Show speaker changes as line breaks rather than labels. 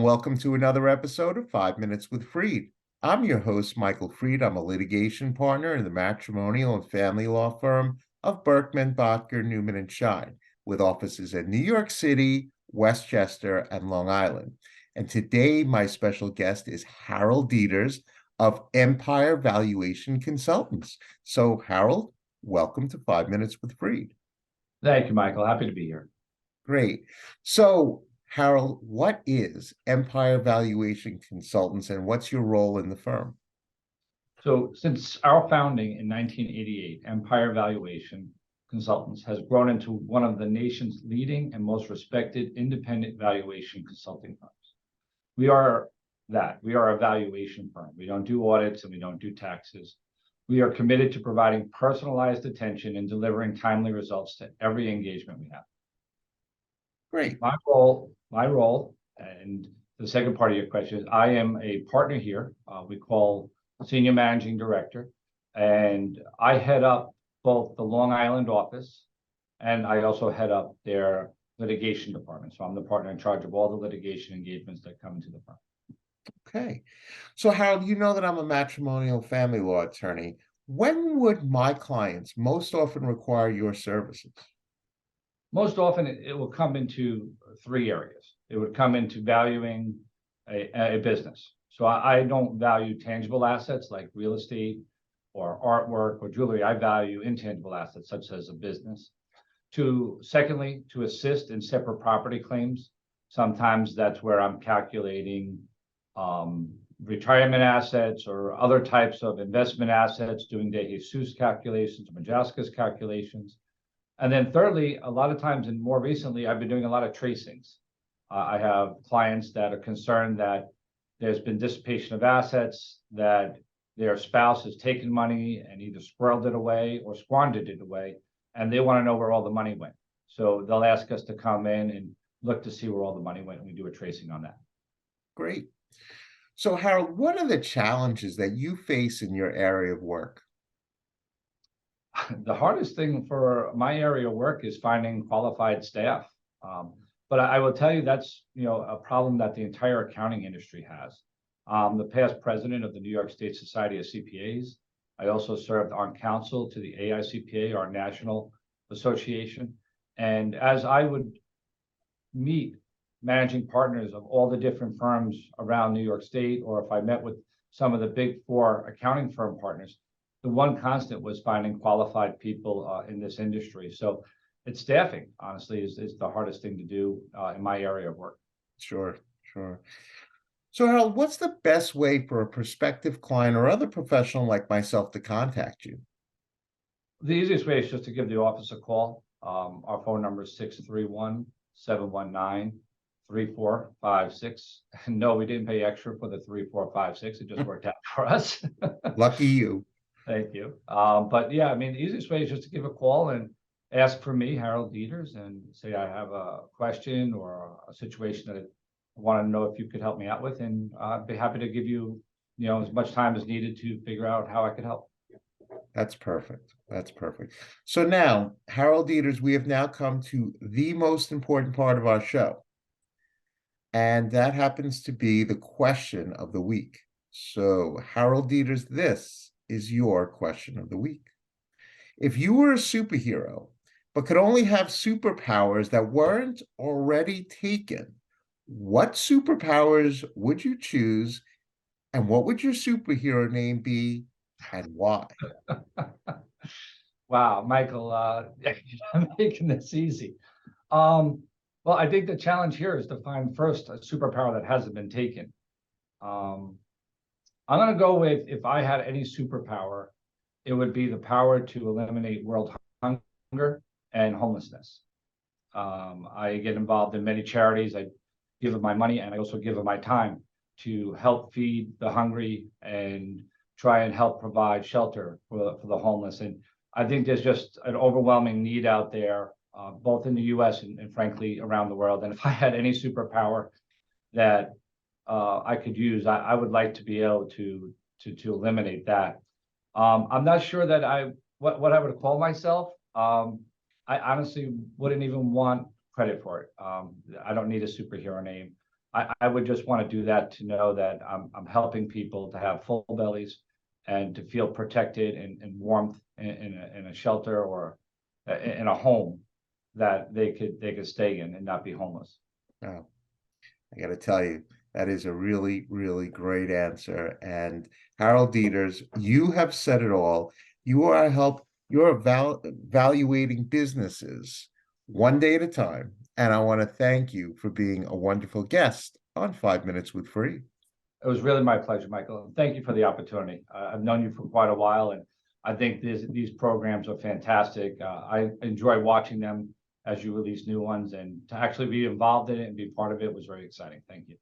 and welcome to another episode of 5 Minutes with Freed. I'm your host, Michael Freed. I'm a litigation partner in the matrimonial and family law firm of Berkman, Botker, Newman, and Shine, with offices in New York City, Westchester, and Long Island. And today, my special guest is Harold Deiters of Empire Valuation Consultants. So, Harold, welcome to 5 Minutes with Freed.
Thank you, Michael. Happy to be here.
Great. So, Harold, what is Empire Valuation Consultants and what's your role in the firm?
So since our founding in 1988, Empire Valuation Consultants has grown into one of the nation's leading and most respected independent valuation consulting firms. We are that. We are a valuation firm. We don't do audits and we don't do taxes. We are committed to providing personalized attention and delivering timely results to every engagement we have.
Great.
My role, and the second part of your question is I am a partner here. We call Senior Managing Director, and I head up both the Long Island office, and I also head up their litigation department. So I'm the partner in charge of all the litigation engagements that come into the firm.
Okay. So, Harold, you know that I'm a matrimonial family law attorney. When would my clients most often require your services?
Most often, it will come into three areas. It would come into valuing a business. So I don't value tangible assets like real estate or artwork or jewelry. I value intangible assets such as a business. Secondly, to assist in separate property claims. Sometimes that's where I'm calculating retirement assets or other types of investment assets, doing De Jesus calculations, Majaska's calculations. And then thirdly, a lot of times, and more recently, I've been doing a lot of tracings. I have clients that are concerned that there's been dissipation of assets, that their spouse has taken money and either squirreled it away or squandered it away, and they want to know where all the money went. So they'll ask us to come in and look to see where all the money went, and we do a tracing on that.
Great. So, Harold, what are the challenges that you face in your area of work?
The hardest thing for my area of work is finding qualified staff. But I will tell you that's a problem that the entire accounting industry has. The past president of the New York State Society of CPAs. I also served on council to the AICPA, our national association. And as I would meet managing partners of all the different firms around New York State, or if I met with some of the big four accounting firm partners, the one constant was finding qualified people in this industry. So it's staffing, honestly, is the hardest thing to do in my area of work.
Sure. So, Harold, what's the best way for a prospective client or other professional like myself to contact you?
The easiest way is just to give the office a call. Our phone number is 631-719-3456. No, we didn't pay extra for the 3456. It just worked out for us.
Lucky you.
Thank you. But yeah, I mean, the easiest way is just to give a call and ask for me, Harold Deiters, and say I have a question or a situation that I want to know if you could help me out with, and I'd be happy to give you, as much time as needed to figure out how I could help.
That's perfect. So now, Harold Deiters, we have now come to the most important part of our show, and that happens to be the question of the week. So, Harold Deiters, this is your question of the week. If you were a superhero, but could only have superpowers that weren't already taken, what superpowers would you choose, and what would your superhero name be, and why?
Wow, Michael, I'm making this easy. Well, I think the challenge here is to find first a superpower that hasn't been taken. I'm going to go with, if I had any superpower, it would be the power to eliminate world hunger and homelessness. I get involved in many charities. I give of my money, and I also give of my time to help feed the hungry and try and help provide shelter for the homeless. And I think there's just an overwhelming need out there, both in the US and frankly around the world. And if I had any superpower that I could use, I would like to be able to eliminate that. I'm not sure that what I would call myself. I honestly wouldn't even want credit for it. I don't need a superhero name. I would just want to do that to know that I'm helping people to have full bellies and to feel protected and warmth in a shelter or in a home that they could stay in and not be homeless.
Oh, I got to tell you, that is a really, really great answer. And Harold Dieters, you have said it all. You're evaluating businesses one day at a time. And I want to thank you for being a wonderful guest on 5 Minutes with Free.
It was really my pleasure, Michael. And thank you for the opportunity. I've known you for quite a while, and I think these programs are fantastic. I enjoy watching them as you release new ones, and to actually be involved in it and be part of it was very exciting. Thank you.